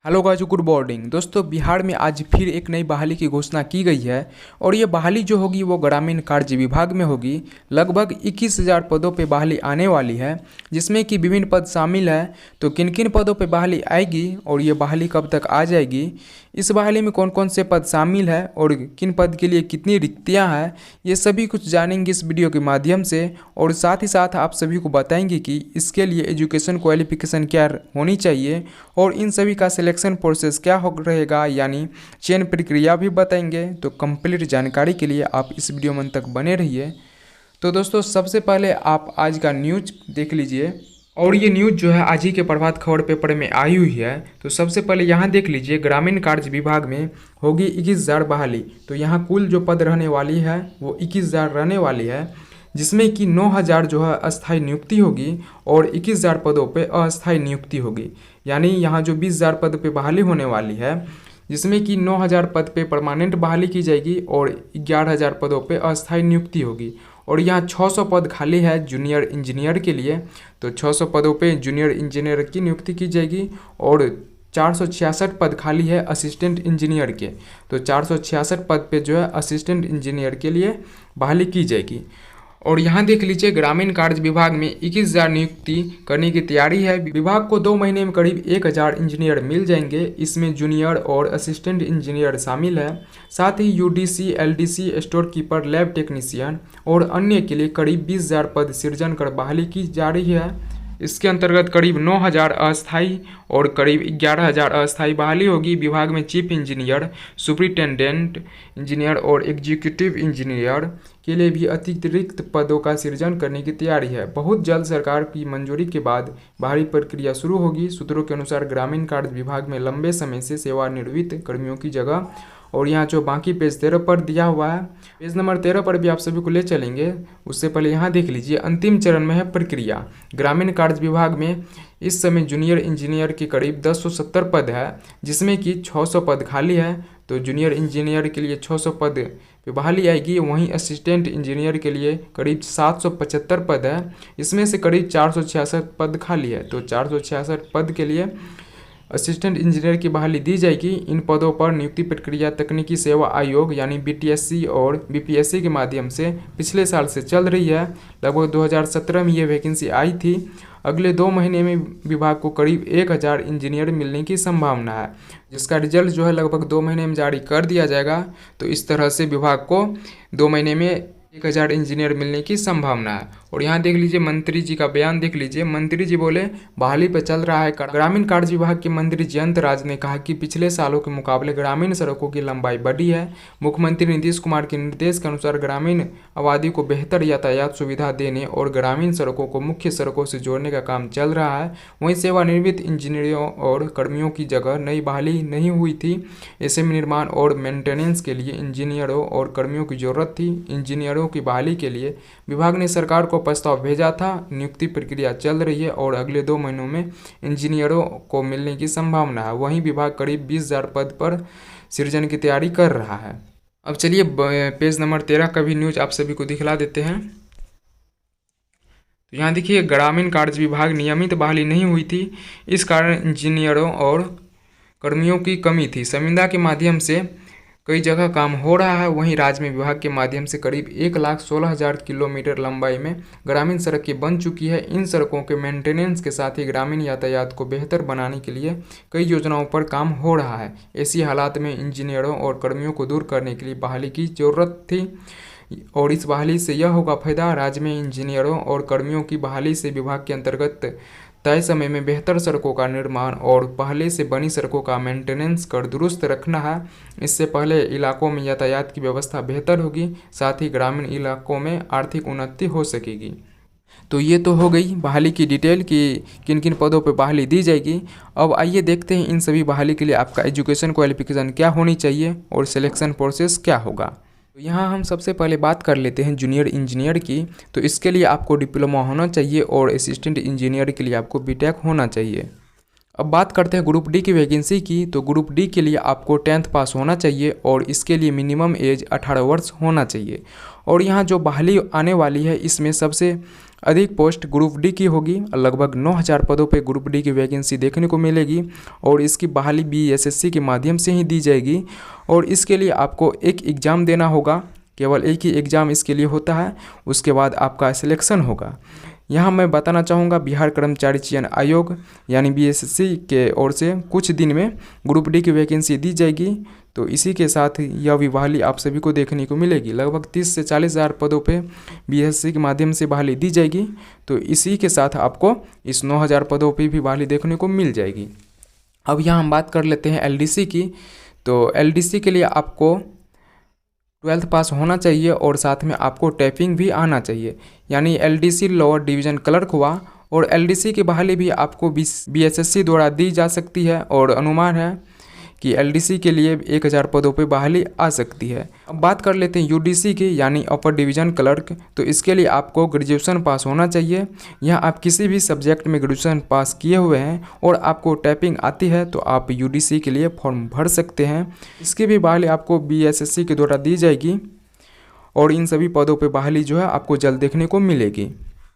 Hello guys, good morning दोस्तों। बिहार में आज फिर एक नई बहाली की घोषणा की गई है और ये बहाली जो होगी वो ग्रामीण कार्य विभाग में होगी। लगभग 21,000 पदों पे बहाली आने वाली है, जिसमें कि विभिन्न पद शामिल है। तो किन किन पदों पे बहाली आएगी और ये बहाली कब तक आ जाएगी, इस बहाली में कौन कौन से पद शामिल है और किन पद के लिए कितनी रिक्तियाँ हैं, ये सभी कुछ जानेंगे इस वीडियो के माध्यम से। और साथ ही साथ आप सभी को बताएंगे कि इसके लिए एजुकेशन क्वालिफिकेशन क्या होनी चाहिए और इन सभी का सिलेक्शन प्रोसेस क्या हो रहेगा, यानी चयन प्रक्रिया भी बताएंगे। तो कंप्लीट जानकारी के लिए आप इस वीडियो में अंत तक बने रहिए। तो दोस्तों, सबसे पहले आप आज का न्यूज देख लीजिए और ये न्यूज जो है आज ही के प्रभात खबर पेपर में आई हुई है। तो सबसे पहले यहाँ देख लीजिए, ग्रामीण कार्य विभाग में होगी 21,000 बहाली। तो यहाँ कुल जो पद रहने वाली है वो 21,000 रहने वाली है, जिसमें कि 9,000 जो है अस्थायी नियुक्ति होगी और 21,000 पदों पे अस्थायी नियुक्ति होगी। यानी यहाँ जो 20,000 पद पे बहाली होने वाली है, जिसमें कि 9,000 पद पे परमानेंट बहाली की जाएगी और 11,000 पदों पे अस्थायी नियुक्ति होगी। और यहाँ 600 पद खाली है जूनियर इंजीनियर के लिए। तो 600 पदों पे जूनियर इंजीनियर की नियुक्ति की जाएगी और 466 पद खाली है असिस्टेंट इंजीनियर के। तो 466 पद पे जो है असिस्टेंट इंजीनियर के लिए बहाली की जाएगी। और यहाँ देख लीजिए, ग्रामीण कार्य विभाग में 21,000 नियुक्ति करने की तैयारी है। विभाग को 2 महीने में करीब 1,000 इंजीनियर मिल जाएंगे। इसमें जूनियर और असिस्टेंट इंजीनियर शामिल है। साथ ही UDC, LDC, store keeper, lab technician और अन्य के लिए करीब 20,000 पद सृजन कर बहाली की जा रही है। इसके अंतर्गत करीब 9,000 अस्थायी और करीब 11,000 अस्थायी बहाली होगी। विभाग में चीफ इंजीनियर, सुपरिटेंडेंट इंजीनियर और एग्जीक्यूटिव इंजीनियर के लिए भी अतिरिक्त पदों का सृजन करने की तैयारी है। बहुत जल्द सरकार की मंजूरी के बाद बहाली प्रक्रिया शुरू होगी। सूत्रों के अनुसार ग्रामीण कार्य विभाग में लंबे समय से सेवानिवृत्त कर्मियों की जगह। और यहाँ जो बाकी पेज 13 पर दिया हुआ है, पेज नंबर 13 पर भी आप सभी को ले चलेंगे। उससे पहले यहाँ देख लीजिए, अंतिम चरण में है प्रक्रिया। ग्रामीण कार्य विभाग में इस समय जूनियर इंजीनियर के करीब 1070 पद है, जिसमें कि 600 पद खाली है। तो जूनियर इंजीनियर के लिए 600 पद पे बहाली आएगी। वहीं असिस्टेंट इंजीनियर के लिए करीब 775 पद है, इसमें से करीब 466 पद खाली है। तो 466 पद के लिए असिस्टेंट इंजीनियर की बहाली दी जाएगी। इन पदों पर नियुक्ति प्रक्रिया तकनीकी सेवा आयोग यानी बीटीएससी और बीपीएससी के माध्यम से पिछले साल से चल रही है। लगभग 2017 में ये वैकेंसी आई थी। अगले 2 महीने में विभाग को करीब 1,000 इंजीनियर मिलने की संभावना है, जिसका रिजल्ट जो है लगभग 2 महीने में जारी कर दिया जाएगा। तो इस तरह से विभाग को 2 महीने में 1,000 इंजीनियर मिलने की संभावना है। और यहाँ देख लीजिए, मंत्री जी का बयान देख लीजिए। मंत्री जी बोले, बहाली पर चल रहा है। ग्रामीण कार्य विभाग के मंत्री जयंत राज ने कहा कि पिछले सालों के मुकाबले ग्रामीण सड़कों की लंबाई बढ़ी है। मुख्यमंत्री नीतीश कुमार के निर्देश के अनुसार ग्रामीण आबादी को बेहतर यातायात सुविधा देने और ग्रामीण सड़कों को मुख्य सड़कों से जोड़ने का काम चल रहा है। वहीं सेवानिवृत्त इंजीनियरों और कर्मियों की जगह नई बहाली नहीं हुई थी। ऐसे में निर्माण और मेंटेनेंस के लिए इंजीनियरों और कर्मियों की जरूरत थी। इंजीनियरों की बहाली के लिए विभाग ने सरकार को प्रस्ताव भेजा था। नियुक्ति प्रक्रिया चल रही है और अगले 2 महीनों में इंजीनियरों को मिलने की संभावना है। वहीं विभाग करीब 20,000 पद पर सृजन की तैयारी कर रहा है। अब चलिए पेज नंबर 13 का भी न्यूज आप सभी को दिखला देते हैं। तो यहाँ देखिए, ग्रामीण कार्य विभाग नियमित बहाली नहीं हुई थी, इस कारण इंजीनियरों और कर्मियों की कमी थी। संविदा के माध्यम से कई जगह काम हो रहा है। वहीं राज्य में विभाग के माध्यम से करीब 1,16,000 किलोमीटर लंबाई में ग्रामीण सड़कें बन चुकी है। इन सड़कों के मेंटेनेंस के साथ ही ग्रामीण यातायात को बेहतर बनाने के लिए कई योजनाओं पर काम हो रहा है। ऐसी हालात में इंजीनियरों और कर्मियों को दूर करने के लिए बहाली की जरूरत थी और इस बहाली से यह होगा फायदा। राज्य में इंजीनियरों और कर्मियों की बहाली से विभाग के अंतर्गत तय समय में बेहतर सड़कों का निर्माण और पहले से बनी सड़कों का मेंटेनेंस कर दुरुस्त रखना है। इससे पहले इलाकों में यातायात की व्यवस्था बेहतर होगी, साथ ही ग्रामीण इलाकों में आर्थिक उन्नति हो सकेगी। तो ये तो हो गई बहाली की डिटेल कि किन किन पदों पर बहाली दी जाएगी। अब आइए देखते हैं इन सभी बहाली के लिए आपका एजुकेशन क्वालिफिकेशन क्या होनी चाहिए और सिलेक्शन प्रोसेस क्या होगा। तो यहाँ हम सबसे पहले बात कर लेते हैं जूनियर इंजीनियर की। तो इसके लिए आपको डिप्लोमा होना चाहिए और असिस्टेंट इंजीनियर के लिए आपको बीटेक होना चाहिए। अब बात करते हैं ग्रुप डी की वैकेंसी की। तो ग्रुप डी के लिए आपको 10th पास होना चाहिए और इसके लिए मिनिमम एज 18 वर्ष होना चाहिए। और यहाँ जो बहाली आने वाली है, इसमें सबसे अधिक पोस्ट ग्रुप डी की होगी। लगभग 9000 पदों पे ग्रुप डी की वैकेंसी देखने को मिलेगी और इसकी बहाली बीएसएससी के माध्यम से ही दी जाएगी। और इसके लिए आपको एक एग्ज़ाम देना होगा, केवल एक ही एग्ज़ाम इसके लिए होता है, उसके बाद आपका सिलेक्शन होगा। यहाँ मैं बताना चाहूँगा बिहार कर्मचारी चयन आयोग यानी बीएसएससी के ओर से कुछ दिन में ग्रुप डी की वैकेंसी दी जाएगी। तो इसी के साथ यह भी बहाली आप सभी को देखने को मिलेगी। लगभग 30 से 40 हज़ार पदों पे बीएसएससी के माध्यम से बहाली दी जाएगी। तो इसी के साथ आपको इस 9000 पदों पे भी बहाली देखने को मिल जाएगी। अब यहाँ हम बात कर लेते हैं एलडीसी की। तो एलडीसी के लिए आपको 12th पास होना चाहिए और साथ में आपको टाइपिंग भी आना चाहिए। यानी एलडीसी लोअर डिवीज़न क्लर्क हुआ और एलडीसी की बहाली भी आपको बीएसएससी द्वारा दी जा सकती है और अनुमान है कि एलडीसी के लिए 1000 पदों पे बहाली आ सकती है। अब बात कर लेते हैं यूडीसी की यानी अपर डिवीज़न क्लर्क। तो इसके लिए आपको ग्रेजुएशन पास होना चाहिए। यहाँ आप किसी भी सब्जेक्ट में ग्रेजुएशन पास किए हुए हैं और आपको टाइपिंग आती है तो आप यूडीसी के लिए फॉर्म भर सकते हैं। इसकी भी बहाली आपको बीएसएससी के द्वारा दी जाएगी और इन सभी पदों पर बहाली जो है आपको जल्द देखने को मिलेगी।